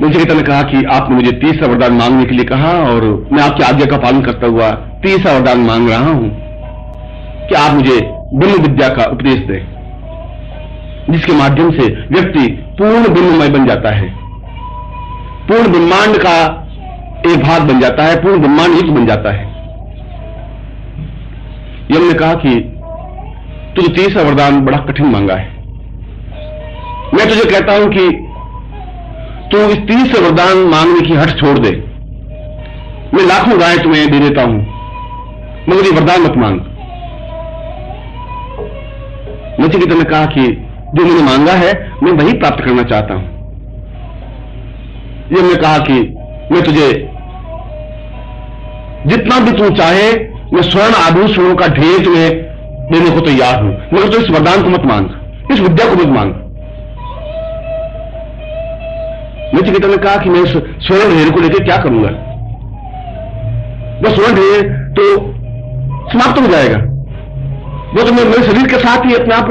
नचिकेता ने कहा कि आपने मुझे तीसरा वरदान मांगने के लिए कहा और मैं आपकी आज्ञा का पालन करता हुआ तीसरा वरदान मांग रहा हूं कि आप मुझे ब्रह्म विद्या का उपदेश दें, जिसके माध्यम से व्यक्ति पूर्ण ब्रह्ममय बन जाता है, पूर्ण ब्रह्मांड का एक भाग बन जाता है, पूर्ण ब्रह्मांड एक बन जाता है। यम ने कहा कि तुझे तीसरा वरदान बड़ा कठिन मांगा है। मैं तुझे कहता हूं कि तू इस तीसरे वरदान मांगने की हट छोड़ दे। मैं लाखों गायें तुम्हें दे देता हूं, मगर ये वरदान मत मांग। नचिकेता ने कहा कि जो मैंने मांगा है मैं वही प्राप्त करना चाहता हूं। ये मैं कहा कि मैं तुझे जितना भी तू चाहे, मैं स्वर्ण आभूषणों का ढेर तुम्हें देने को तैयार हूं, मगर तो इस वरदान को मत मांग, इस विद्या को मत मांग। नचिकेता ने कहा कि मैं इस स्वर्ण ढेर को लेकर क्या करूंगा? वह स्वर्ण ढेर तो समाप्त हो जाएगा, वो तो मेरे शरीर के साथ ही अपने आप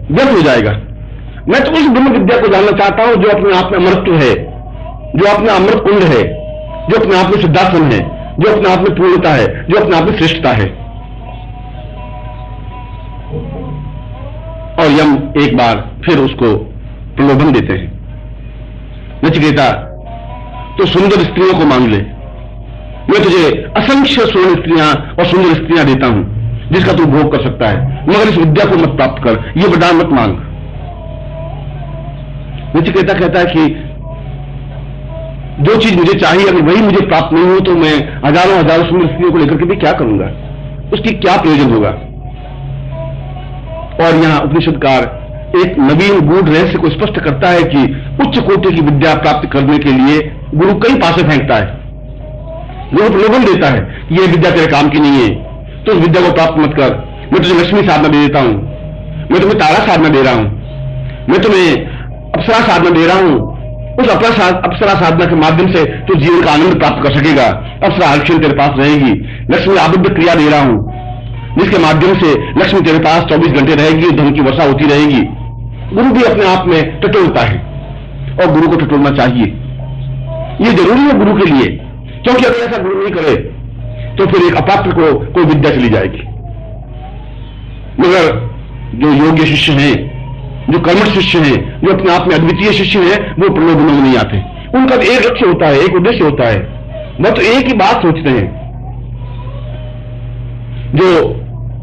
व्यर्थ हो जाएगा। मैं तो उस ब्रह्म विद्या को जानना चाहता हूं जो अपने आप में अमृतत्व है, जो अपना अमृत कुंड है, जो अपने आप में सिद्धार्थन है, जो अपने आप में पूर्णता है, जो अपने आप में श्रेष्ठता है। और यम एक बार फिर उसको प्रलोभन देते हैं, नचिकेता तो सुंदर स्त्रियों को मांग ले, मैं तुझे असंख्य स्वर्ण स्त्रियां और सुंदर स्त्रियां देता हूं जिसका तू भोग कर सकता है, मगर इस विद्या को मत प्राप्त कर, यह वरदान मत मांग। नचिकेता कहता है कि जो चीज मुझे चाहिए अगर वही मुझे प्राप्त नहीं हो तो मैं हजारों हजारों सुंदर स्त्रियों को लेकर के भी क्या करूंगा, उसकी क्या प्रयोजन होगा। और यहां उपनिषदकार एक नवीन गूढ़ रहस्य को स्पष्ट करता है कि उच्च कोटि की विद्या प्राप्त करने के लिए गुरु कई पासे फेंकता है। गुरु प्रलोभन देता है कि यह विद्या तेरे काम की नहीं है, तो उस विद्या को प्राप्त मत कर, मैं तुझे लक्ष्मी साधना दे देता हूं, मैं तुम्हें तारा साधना दे रहा हूं, मैं तुम्हें अप्सरा साधना दे रहा हूं। उस अप्सरा साधना के माध्यम से तू जीवन का आनंद प्राप्त कर सकेगा, अप्सरा हर तेरे पास रहेगी। लक्ष्मी आबद्ध क्रिया दे रहा हूं जिसके माध्यम से लक्ष्मी तेरे पास 24 घंटे रहेगी, धन की वर्षा होती रहेगी। गुरु भी अपने आप में टटोलता है और गुरु को टटोलना चाहिए, ये जरूरी है गुरु के लिए, क्योंकि अगर ऐसा गुरु नहीं करे तो फिर एक अपात्र को कोई विद्या चली जाएगी। मगर जो योग्य शिष्य हैं, जो कर्मठ शिष्य हैं, जो अपने आप में अद्वितीय शिष्य हैं, वो प्रलोभनों में नहीं आते। उनका तो एक लक्ष्य होता है, एक उद्देश्य होता है, वह तो एक ही बात सोचते हैं। जो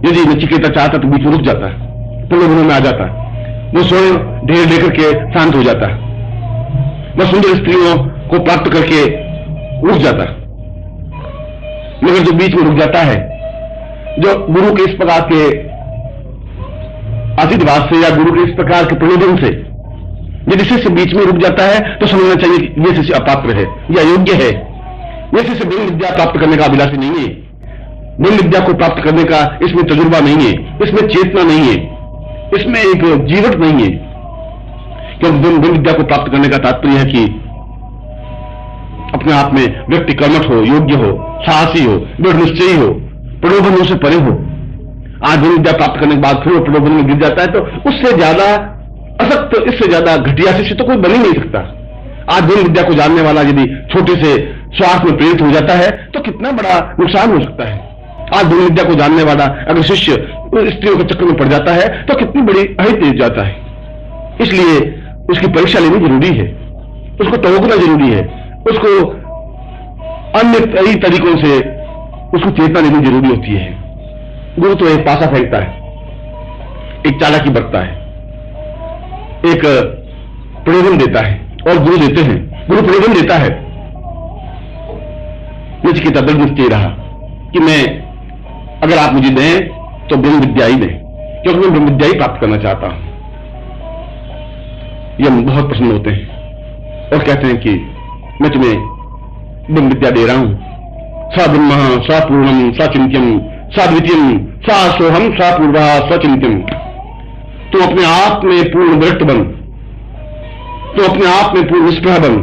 यदि नचिकेता चाहता तो बीच में रुक जाता है, प्रलोभनों में आ जाता है, वो स्वयं ढेर लेकर के शांत हो जाता है, वह सुंदर स्त्रियों को प्राप्त करके रुक जाता है। मगर जो बीच में रुक जाता है, जो गुरु के इस प्रकार के आशीर्वाद से या गुरु के इस प्रकार के प्रलोभन से यदि शिष्य बीच में रुक जाता है तो समझना चाहिए कि यह शिष्य अपात्र है या योग्य है। यह शिष्य ब्रह्म विद्या प्राप्त करने का अभिलाषी नहीं है, ब्रह्म विद्या को प्राप्त करने का इसमें तजुर्बा नहीं है, इसमें चेतना नहीं है, इसमें एक जीवट नहीं है। क्योंकि ब्रह्म विद्या को प्राप्त करने का तात्पर्य है कि अपने आप में व्यक्ति कर्मठ हो, योग्य हो, साहसी हो, दृढ़ निश्चयी हो, प्रलोभनों से परे हो। आज ब्रह्म विद्या प्राप्त करने के बाद फिर वो प्रलोभन में गिर जाता है तो उससे ज्यादा असक्त, इससे ज्यादा घटिया शिष्य तो कोई बन ही नहीं सकता। आज ब्रह्म विद्या को जानने वाला यदि छोटे से स्वार्थ में प्रेरित हो जाता है तो कितना बड़ा नुकसान हो सकता है। आज ब्रह्म विद्या को जानने वाला अगर शिष्य स्त्रियों के चक्कर में पड़ जाता है तो कितनी बड़ी अहित दे जाता है। इसलिए उसकी परीक्षा लेनी जरूरी है, उसको टोकना जरूरी है, उसको अन्य कई तरीकों से उसको चेतना लेनी जरूरी होती है। गुरु तो एक पासा फेंकता है, एक चालाकी बरतता है, एक प्रलोभन देता है और गुरु देते हैं, गुरु प्रलोभन देता है। नचिकेता दृढ़ निश्चय रहा कि मैं अगर आप मुझे दें तो ब्रह्म विद्या ही दें, क्योंकि मैं ब्रह्म विद्या ही प्राप्त करना चाहता हूं। यह बहुत प्रसन्न होते हैं और कहते हैं कि मैं तुम्हें ब्रह्म विद्या दे रहा हूं। सा ब्रह्म सा पूर्णम सा चिंत्यम सा द्वितीयम सा सोहम सा पूर्वा सा चिंत्यम। तुम अपने आप में पूर्ण विरक्त बन, तुम अपने आप में पूर्ण निष्प्रह बन।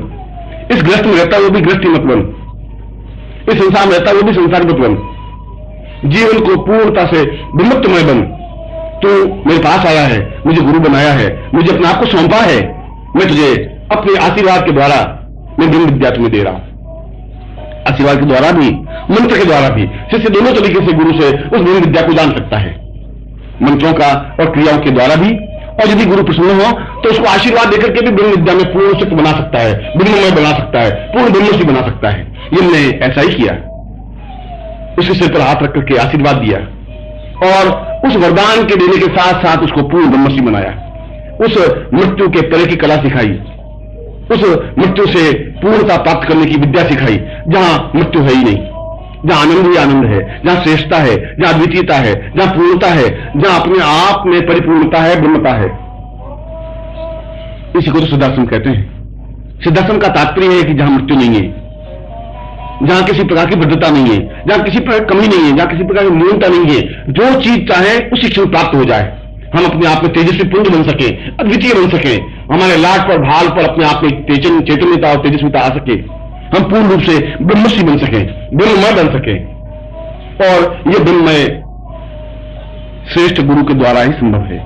इस ग्रस्त में रहता वो भी गृहस्थी मत बन, इस संसार में रहता वो भी संसार मत बन। जीवन को पूर्णता से ब्रह्मत्वमय बन। तू मेरे पास आया है, मुझे गुरु बनाया है, मुझे अपने आप को सौंपा है, मैं तुझे अपने आशीर्वाद के द्वारा मैं ब्रह्म विद्या तुम्हें दे रहा हूं। आशीर्वाद के द्वारा भी, मंत्र के द्वारा भी शिष्य दोनों तरीके से गुरु से उस ब्रह्म विद्या को जान सकता है, मंत्रों का और क्रियाओं के द्वारा भी। और यदि गुरु प्रसन्न हो तो उसको आशीर्वाद देकर के भी ब्रह्म विद्या में पूर्ण सिद्ध बना सकता है, ब्रह्ममय बना सकता है, पूर्ण ब्रह्मसी बना सकता है। इनने ऐसा ही किया, उसके सिर पर हाथ रख करके आशीर्वाद दिया और उस वरदान के देने के साथ साथ उसको पूर्ण ब्रह्मसी बनाया, उस मृत्यु के परे की कला सिखाई, उस मृत्यु से पूर्णता प्राप्त करने की विद्या सिखाई, जहां मृत्यु है ही नहीं, जहां आनंद ही आनंद है, जहां श्रेष्ठता है, जहां द्वितीयता है, जहां पूर्णता है, जहां अपने आप में परिपूर्णता है, ब्रह्मता है। इसी को तो सिद्धाश्रम कहते हैं। सिद्धाश्रम का तात्पर्य है कि जहां मृत्यु नहीं है, जहां किसी प्रकार की वृद्धता नहीं है, जहां किसी प्रकार की कमी नहीं है, जहां किसी प्रकार की न्यूनता नहीं है, जो चीज चाहे उसी क्षण प्राप्त हो जाए। हम अपने आप में तेजस्वी पुंज बन सके, अद्वितीय बन सके, हमारे लाट पर भाल पर अपने आप में चैतन्यता और तेजस्विता आ सके, हम पूर्ण रूप से ब्रह्मसी बन सके, ब्रह्ममय बन सके। और यह ब्रह्ममय श्रेष्ठ गुरु के द्वारा ही संभव है।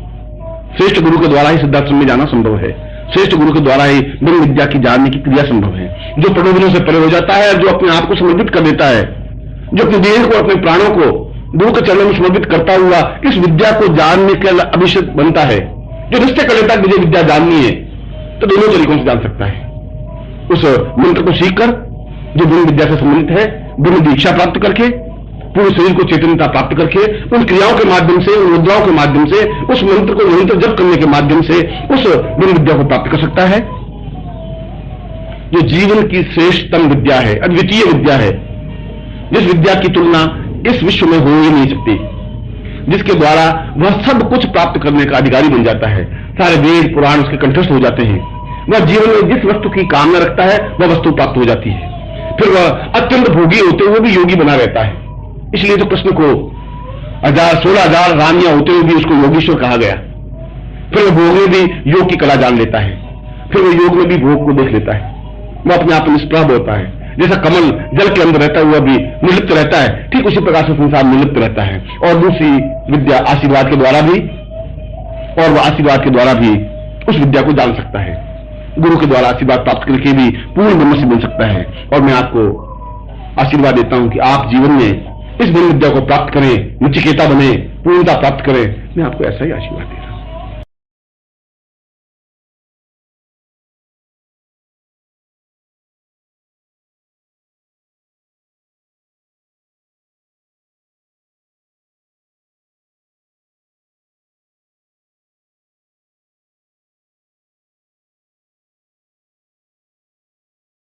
श्रेष्ठ गुरु के द्वारा ही सिद्धाश्रम में जाना संभव है। श्रेष्ठ गुरु के द्वारा ही ब्रह्म विद्या की जानने की क्रिया संभव है। जो प्रलोभनों से परे हो जाता है, जो अपने आप को समर्पित कर देता है, जो अपने देह को, अपने प्राणों को गुरु के चरणों में समर्पित करता हुआ इस विद्या को जानने के लिए अभिषेक बनता है, जो निश्चय कर लेता है मुझे विद्या जाननी है, तो दोनों तरीकों से जान सकता है। उस मंत्र को सीखकर जो ब्रह्म विद्या से संबंधित है, ब्रह्म दीक्षा प्राप्त करके, पूरे शरीर को चैतन्यता प्राप्त करके, उन क्रियाओं के माध्यम से, उन मुद्राओं के माध्यम से, उस मंत्र को निरंतर जप करने के माध्यम से उस ब्रह्म विद्या को प्राप्त कर सकता है, जो जीवन की श्रेष्ठतम विद्या है, अद्वितीय विद्या है, जिस विद्या की तुलना इस विश्व में हो ही नहीं सकती, जिसके द्वारा वह सब कुछ प्राप्त करने का अधिकारी बन जाता है। सारे वेद पुराण उसके कंठस्थ हो जाते हैं। वह जीवन में जिस वस्तु की कामना रखता है वह वस्तु प्राप्त हो जाती है। फिर वह अत्यंत भोगी होते हुए भी योगी बना रहता है। इसलिए तो कृष्ण को 16,000 रानियां होते हुए भी उसको योगीश्वर कहा गया। फिर वह भोग में भी योग की कला जान लेता है, फिर वह योग में भी भोग को देख लेता है, वह अपने आप में निष्प्रभ होता है। जैसा कमल जल के अंदर रहता हुआ भी निर्लिप्त रहता है, ठीक उसी प्रकार से संसार निर्लिप्त रहता है। और दूसरी विद्या आशीर्वाद के द्वारा भी, और वह आशीर्वाद के द्वारा भी उस विद्या को जान सकता है। गुरु के द्वारा आशीर्वाद प्राप्त करके भी पूर्ण ब्रह्मसी बन सकता है। और मैं आपको आशीर्वाद देता हूं कि आप जीवन में इस ब्रह्म विद्या को प्राप्त करें, नचिकेता बने, पूर्णता प्राप्त करें। मैं आपको ऐसा ही आशीर्वाद देता हूं।